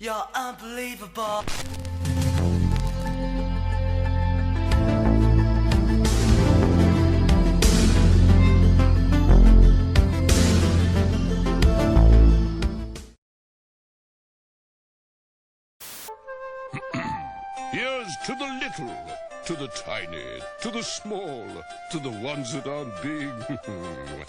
You're unbelievable. Here's to the little, to the tiny, to the small, to the ones that aren't big,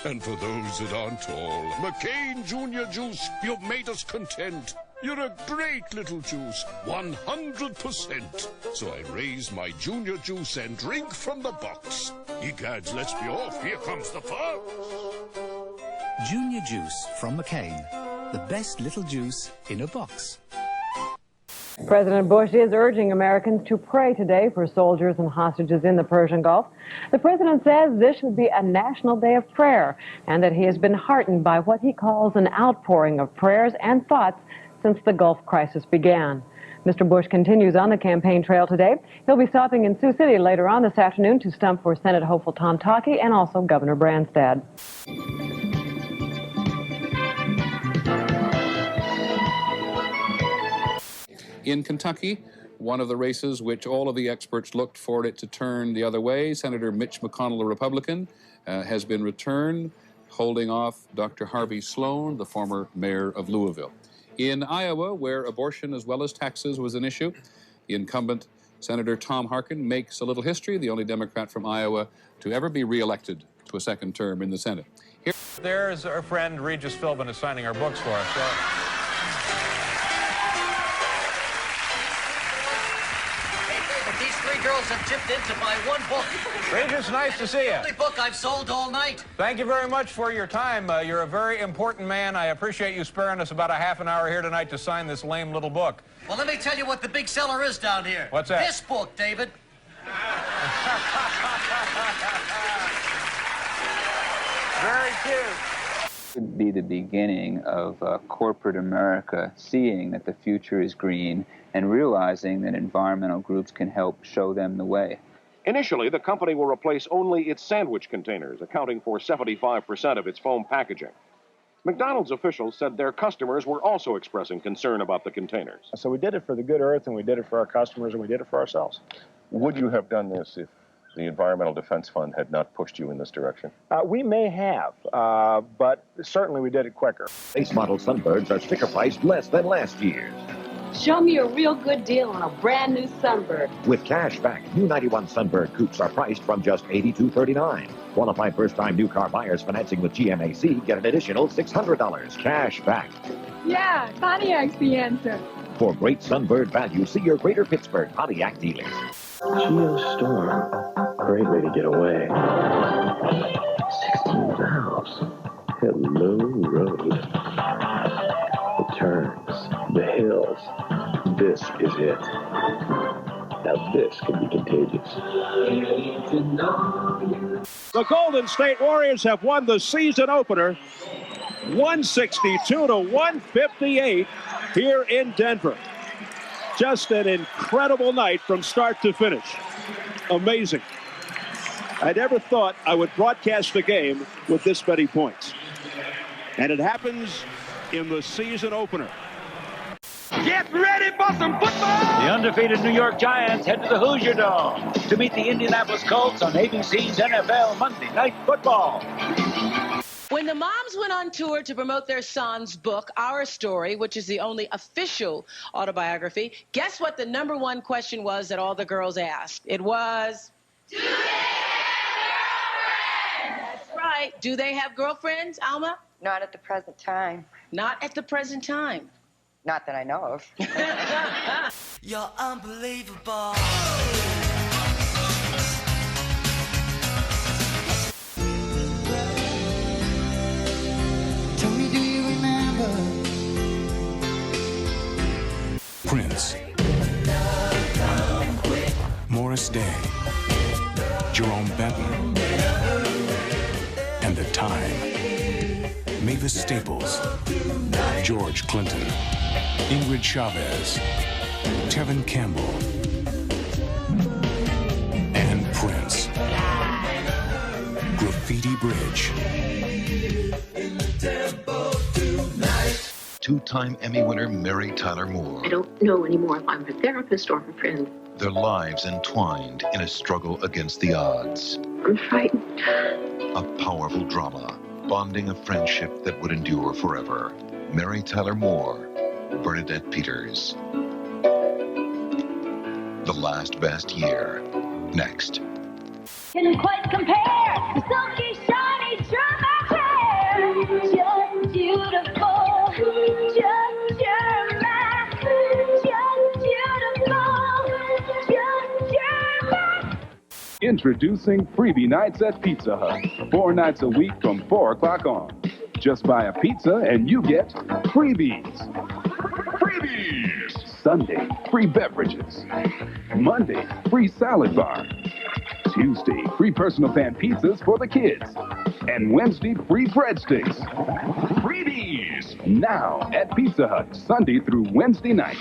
and for those that aren't tall. McCain Junior Juice, you've made us content. You're a great little juice, 100%. So I raise my Junior Juice and drink from the box. Egads, let's be off. Here comes the fox. Junior Juice from McCain. The best little juice in a box. President Bush is urging Americans to pray today for soldiers and hostages in the Persian Gulf. The president says this should be a national day of prayer and that he has been heartened by what he calls an outpouring of prayers and thoughts since the Gulf crisis began. Mr. Bush continues on the campaign trail today. He'll be stopping in Sioux City later on this afternoon to stump for Senate hopeful Tom Pawlak and also Governor Branstad. In Kentucky, one of the races which all of the experts looked for it to turn the other way, Senator Mitch McConnell, a Republican, has been returned, holding off Dr. Harvey Sloan, the former mayor of Louisville. In Iowa, where abortion as well as taxes was an issue, the incumbent Senator Tom Harkin makes a little history, the only Democrat from Iowa to ever be reelected to a second term in the Senate. Here. There's our friend Regis Philbin is signing our books for us. Girls have chipped in to buy one book. Regis, nice to see you. The only book I've sold all night. Thank you very much for your time. You're a very important man. I appreciate you sparing us about a half an hour here tonight to sign this lame little book. Well, let me tell you what the big seller is down here. What's that? This book, David. Very cute. Would be the beginning of corporate America seeing that the future is green and realizing that environmental groups can help show them the way. Initially, the company will replace only its sandwich containers, accounting for 75% of its foam packaging. McDonald's officials said their customers were also expressing concern about the containers. So we did it for the good earth, and we did it for our customers, and we did it for ourselves. Would you have done this if the Environmental Defense Fund had not pushed you in this direction? We may have, but certainly we did it quicker. Base model Sunbirds are sticker priced less than last year's. Show me a real good deal on a brand new Sunbird. With cash back, new 91 Sunbird coupes are priced from just $82.39. Qualified first-time new car buyers financing with GMAC get an additional $600 cash back. Yeah, Pontiac's the answer. For great Sunbird value, see your Greater Pittsburgh Pontiac dealers. Geostorm. Great way to get away. 16 valves. Hello, road. The turns. The hills. This is it. Now this can be contagious. The Golden State Warriors have won the season opener 162-158 here in Denver. Just an incredible night from start to finish. Amazing. I never thought I would broadcast the game with this many points. And it happens in the season opener. Get ready for some football! The undefeated New York Giants head to the Hoosier Dome to meet the Indianapolis Colts on ABC's NFL Monday Night Football. When the moms went on tour to promote their son's book, Our Story, which is the only official autobiography, guess what the #1 question was that all the girls asked? It was, do they have girlfriends? That's right. Do they have girlfriends, Alma? Not at the present time. Not at the present time. Not that I know of. You're unbelievable. Tell me, do you remember? Prince, Morris Day, Jerome Benton, and The Time, Mavis Staples, George Clinton, Ingrid Chavez, Tevin Campbell, and Prince. Graffiti Bridge. two-time Emmy winner Mary Tyler Moore. I don't know anymore if I'm a therapist or a friend. Their lives entwined in a struggle against the odds. I'm frightened. A powerful drama, bonding a friendship that would endure forever. Mary Tyler Moore, Bernadette Peters. The Last Best Year. Next. Couldn't quite compare the silky, shiny, dramatic hair. Just beautiful, just your man. Just beautiful, just your man. Introducing Freebie Nights at Pizza Hut. 4 nights a week from 4 o'clock on. Just buy a pizza and you get freebies. Freebies! Sunday, free beverages. Monday, free salad bar. Tuesday, free personal pan pizzas for the kids. And Wednesday, free breadsticks. Freebies! Now at Pizza Hut, Sunday through Wednesday nights.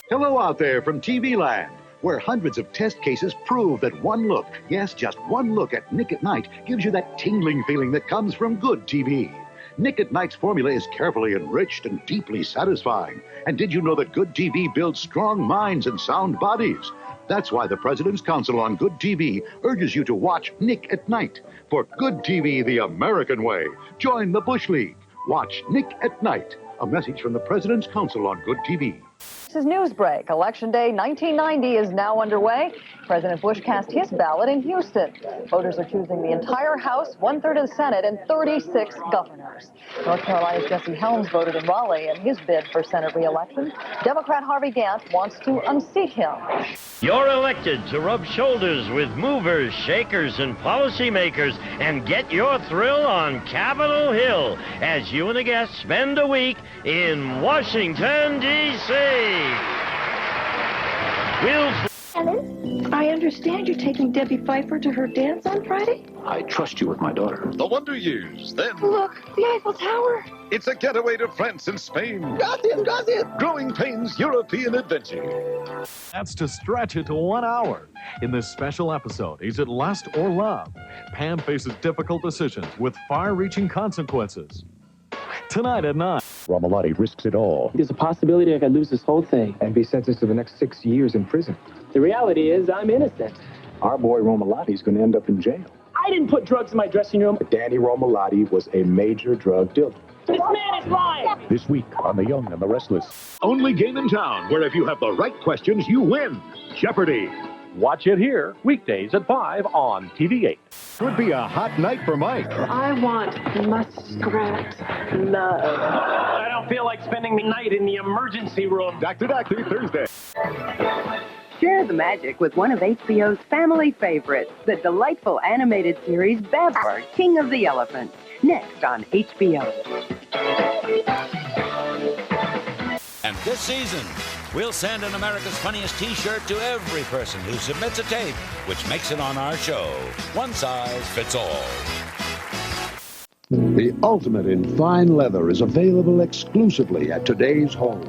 Hello out there from TV Land, where hundreds of test cases prove that one look, yes, just one look at Nick at Night gives you that tingling feeling that comes from good TV. Nick at Night's formula is carefully enriched and deeply satisfying. And did you know that good TV builds strong minds and sound bodies? That's why the President's Council on Good TV urges you to watch Nick at Night. For good TV the American way, join the Bush League. Watch Nick at Night. A message from the President's Council on Good TV. This is Newsbreak. Election Day 1990 is now underway. President Bush cast his ballot in Houston. Voters are choosing the entire House, 1/3 of the Senate, and 36 governors. North Carolina's Jesse Helms voted in Raleigh in his bid for Senate re-election. Democrat Harvey Gantt wants to unseat him. You're elected to rub shoulders with movers, shakers, and policymakers and get your thrill on Capitol Hill as you and a guest spend a week in Washington, D.C. Ellen, I understand you're taking Debbie Pfeiffer to her dance on Friday? I trust you with my daughter. The Wonder Years, then. Look, the Eiffel Tower. It's a getaway to France and Spain. Gracias. Growing Pains European Adventure. That's to stretch it to 1 hour. In this special episode, Is It Lust or Love? Pam faces difficult decisions with far-reaching consequences. Tonight at 9. Romolotti risks it all. There's a possibility I could lose this whole thing. And be sentenced to the next 6 years in prison. The reality is I'm innocent. Our boy Romolotti's going to end up in jail. I didn't put drugs in my dressing room. But Danny Romolotti was a major drug dealer. This man is lying. This week on The Young and the Restless. Only game in town where if you have the right questions, you win. Jeopardy! Watch it here, weekdays at 5 on TV8. Could be a hot night for Mike. I want muskrat love. I don't feel like spending the night in the emergency room. Dr. Thursday. Share the magic with one of HBO's family favorites, the delightful animated series PITTSBURGH, King of the Elephants, next on HBO. And this season, we'll send an America's Funniest T-shirt to every person who submits a tape, which makes it on our show. One size fits all. The ultimate in fine leather is available exclusively at Today's Home.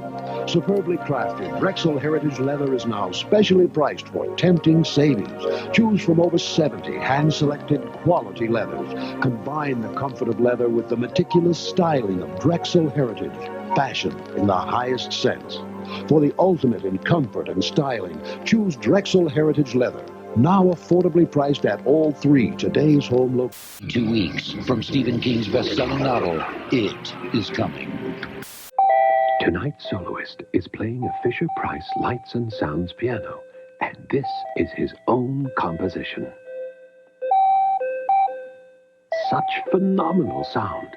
Superbly crafted, Drexel Heritage Leather is now specially priced for tempting savings. Choose from over 70 hand-selected quality leathers. Combine the comfort of leather with the meticulous styling of Drexel Heritage. Fashion in the highest sense. For the ultimate in comfort and styling, choose Drexel Heritage Leather. Now affordably priced at all 3 Today's Home locations. 2 weeks from Stephen King's best-selling novel, It Is Coming. Tonight's soloist is playing a Fisher-Price Lights and Sounds piano, and this is his own composition. Such phenomenal sound.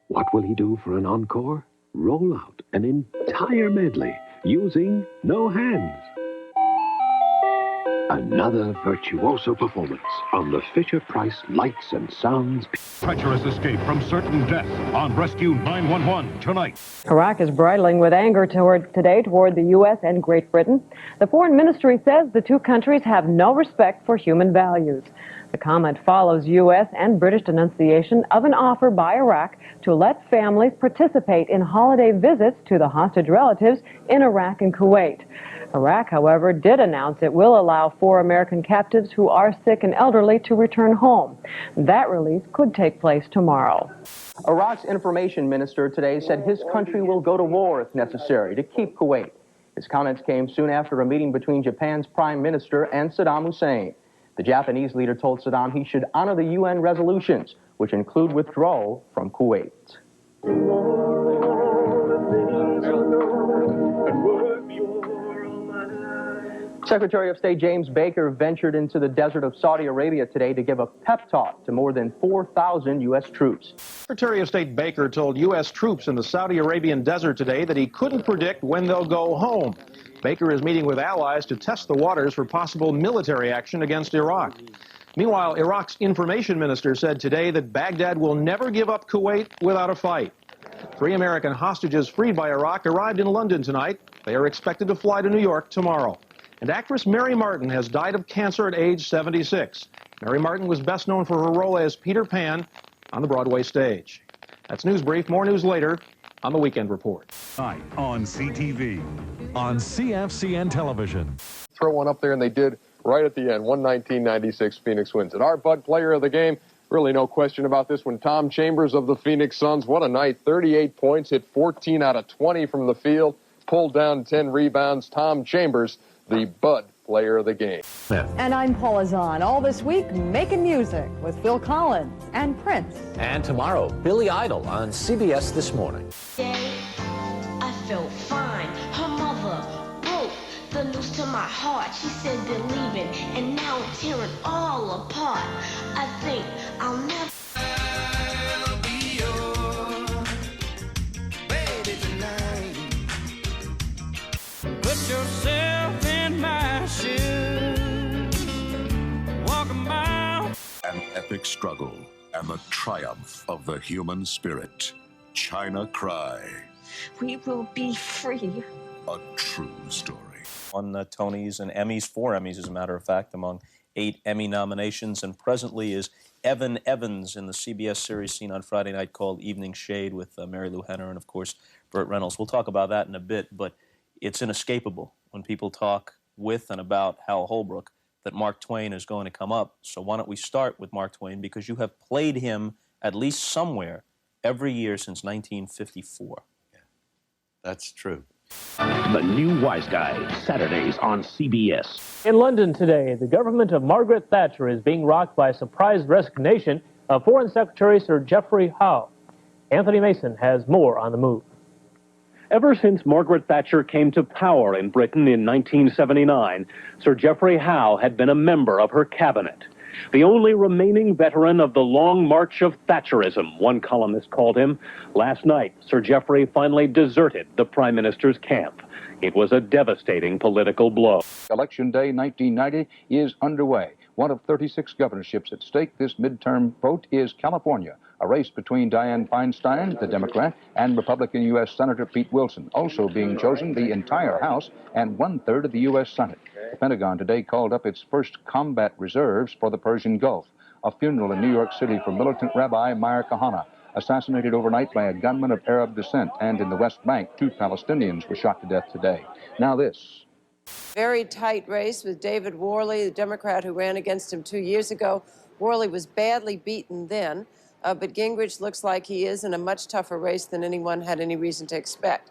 What will he do for an encore? Roll out an entire medley using no hands. Another virtuoso performance on the Fisher-Price Lights and Sounds. Treacherous escape from certain death on Rescue 911 tonight. Iraq is bridling with anger toward the U.S. and Great Britain. The Foreign Ministry says the two countries have no respect for human values. The comment follows U.S. and British denunciation of an offer by Iraq to let families participate in holiday visits to the hostage relatives in Iraq and Kuwait. Iraq, however, did announce it will allow 4 American captives who are sick and elderly to return home. That release could take place tomorrow. Iraq's information minister today said his country will go to war if necessary to keep Kuwait. His comments came soon after a meeting between Japan's prime minister and Saddam Hussein. The Japanese leader told Saddam he should honor the UN resolutions, which include withdrawal from Kuwait. Secretary of State James Baker ventured into the desert of Saudi Arabia today to give a pep talk to more than 4,000 U.S. troops. Secretary of State Baker told U.S. troops in the Saudi Arabian desert today that he couldn't predict when they'll go home. Baker is meeting with allies to test the waters for possible military action against Iraq. Meanwhile, Iraq's information minister said today that Baghdad will never give up Kuwait without a fight. 3 American hostages freed by Iraq arrived in London tonight. They are expected to fly to New York tomorrow. And actress Mary Martin has died of cancer at age 76. Mary Martin was best known for her role as Peter Pan on the Broadway stage. That's News Brief. More news later on the Weekend Report. Tonight on CTV, on CFCN television. Throw one up there, and they did right at the end. 119-96, Phoenix wins it. Our Bud player of the game, really no question about this one, Tom Chambers of the Phoenix Suns. What a night, 38 points, hit 14 out of 20 from the field, pulled down 10 rebounds. Tom Chambers, the Bud player of the game. And I'm Paula Zahn. All this week, making music with Phil Collins and Prince. And tomorrow, Billy Idol on CBS This Morning. I felt fine. Her mother broke the news to my heart. She said they're leaving, and now it's tearing all apart. I think I'll never. Put yourself in my shoes. Walk a mile. An epic struggle and the triumph of the human spirit. China Cry. We will be free. A true story. On Tonys and Emmys, 4 Emmys as a matter of fact, among 8 Emmy nominations, and presently is Evan Evans in the CBS series seen on Friday night called Evening Shade with Mary Lou Henner and, of course, Burt Reynolds. We'll talk about that in a bit, but it's inescapable when people talk with and about Hal Holbrook that Mark Twain is going to come up. So why don't we start with Mark Twain, because you have played him at least somewhere every year since 1954. Yeah, that's true. The new WiseGuy, Saturdays on CBS. In London today, the government of Margaret Thatcher is being rocked by a surprise resignation of Foreign Secretary Sir Geoffrey Howe. Anthony Mason has more on the move. Ever since Margaret Thatcher came to power in Britain in 1979, Sir Geoffrey Howe had been a member of her cabinet. The only remaining veteran of the long march of Thatcherism, one columnist called him. Last night, Sir Geoffrey finally deserted the Prime Minister's camp. It was a devastating political blow. Election Day 1990 is underway. One of 36 governorships at stake this midterm vote is California, a race between Dianne Feinstein, the Democrat, and Republican U.S. Senator Pete Wilson, also being chosen the entire House and 1/3 of the U.S. Senate. The Pentagon today called up its first combat reserves for the Persian Gulf. A funeral in New York City for militant Rabbi Meir Kahane, assassinated overnight by a gunman of Arab descent. And in the West Bank, 2 Palestinians were shot to death today. Now this. Very tight race with David Worley, the Democrat who ran against him 2 years ago. Worley was badly beaten then, but Gingrich looks like he is in a much tougher race than anyone had any reason to expect.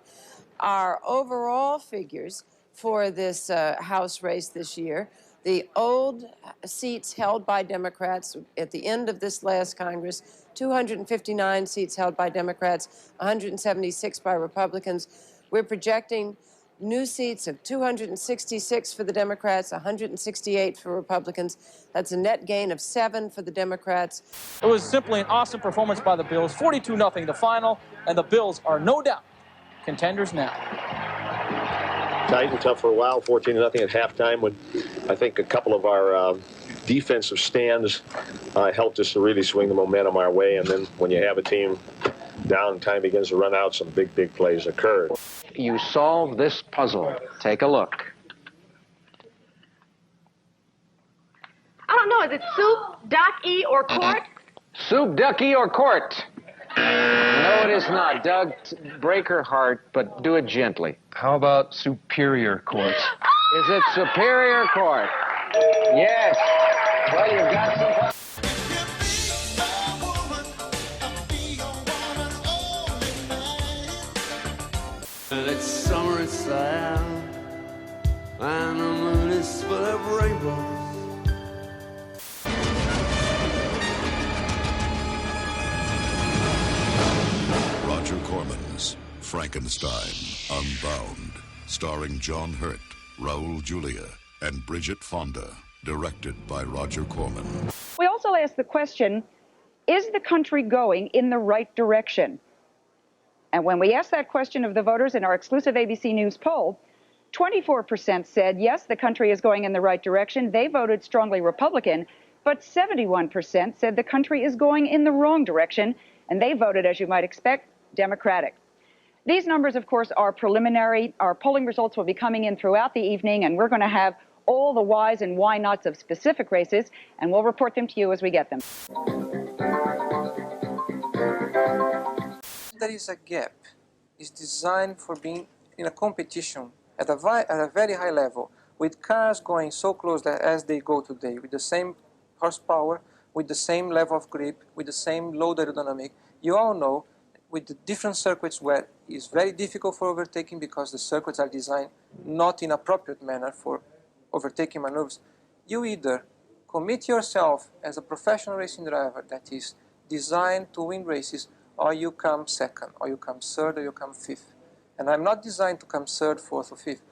Our overall figures for this House race this year, the old seats held by Democrats at the end of this last Congress, 259 seats held by Democrats, 176 by Republicans. We're projecting new seats of 266 for the Democrats, 168 for Republicans. That's a net gain of 7 for the Democrats. It was simply an awesome performance by the Bills, 42-0 the final, and the Bills are no doubt contenders now. Tight and tough for a while, 14-0 at halftime, when I think a couple of our defensive stands helped us to really swing the momentum our way. And then when you have a team down, time begins to run out, some big plays occurred. You solve this puzzle. Take a look. I don't know know. Is it soup, ducky, or court? Soup, ducky, or court? No, it is not, Doug. Break her heart, but do it gently. How about superior court? Is it superior court? Yes. Well, you've got some... It's summer inside, and the moon is full of rainbows. Roger Corman's Frankenstein Unbound, starring John Hurt, Raul Julia, and Bridget Fonda, directed by Roger Corman. We also asked the question, is the country going in the right direction? And when we asked that question of the voters in our exclusive ABC News poll, 24% said, yes, the country is going in the right direction. They voted strongly Republican, but 71% said the country is going in the wrong direction, and they voted, as you might expect, Democratic. These numbers, of course, are preliminary. Our polling results will be coming in throughout the evening, and we're going to have all the whys and why nots of specific races, and we'll report them to you as we get them. There is a gap. It's designed for being in a competition at a very high level, with cars going so close as they go today, with the same horsepower, with the same level of grip, with the same load aerodynamic. You all know, with the different circuits where it's very difficult for overtaking because the circuits are designed not in appropriate manner for overtaking maneuvers, you either commit yourself as a professional racing driver that is designed to win races, or you come second, or you come third, or you come fifth. And I'm not designed to come third, fourth, or fifth.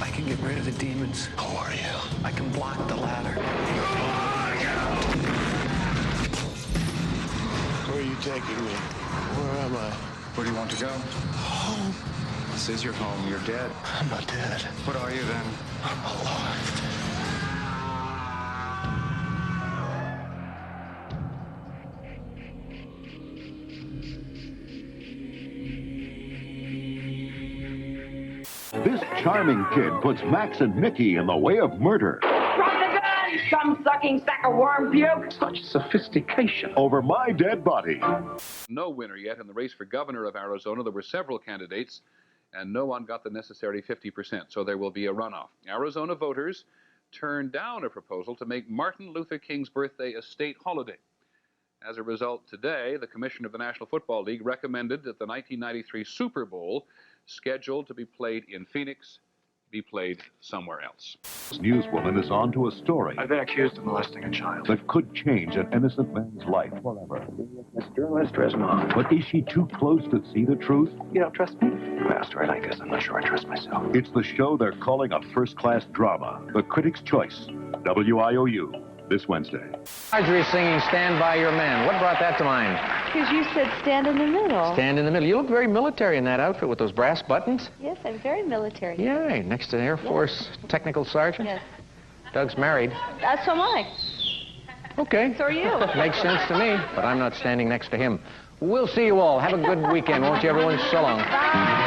I can get rid of the demons. Who are you? I can block the ladder. Where are you taking me? Where am I? Where do you want to go? Home. This is your home. You're dead. I'm not dead. What are you then? I'm alive. This charming kid puts Max and Mickey in the way of murder. Drop the gun, scum-sucking sack of worm puke! Such sophistication. Over my dead body. No winner yet in the race for governor of Arizona. There were several candidates, and no one got the necessary 50%, so there will be a runoff. Arizona voters turned down a proposal to make Martin Luther King's birthday a state holiday. As a result, today, the Commission of the National Football League recommended that the 1993 Super Bowl, scheduled to be played in Phoenix, be played somewhere else. This newswoman is on to a story I've been accused of molesting a child. that could change an innocent man's life forever. This journalist dressed mom. But is she too close to see the truth? You don't trust me? I asked her, and I guess I'm not sure I trust myself. It's the show they're calling a first-class drama, The Critic's Choice, WIOU, this Wednesday. Marjorie's singing Stand By Your Man. What brought that to mind? Because you said stand in the middle. Stand in the middle. You look very military in that outfit with those brass buttons. Yes, I'm very military. Yay, next to the Air Force technical sergeant. Yes. Doug's married. So am I. Okay. So are you. Makes sense to me, but I'm not standing next to him. We'll see you all. Have a good weekend, won't you, everyone? So long. Bye.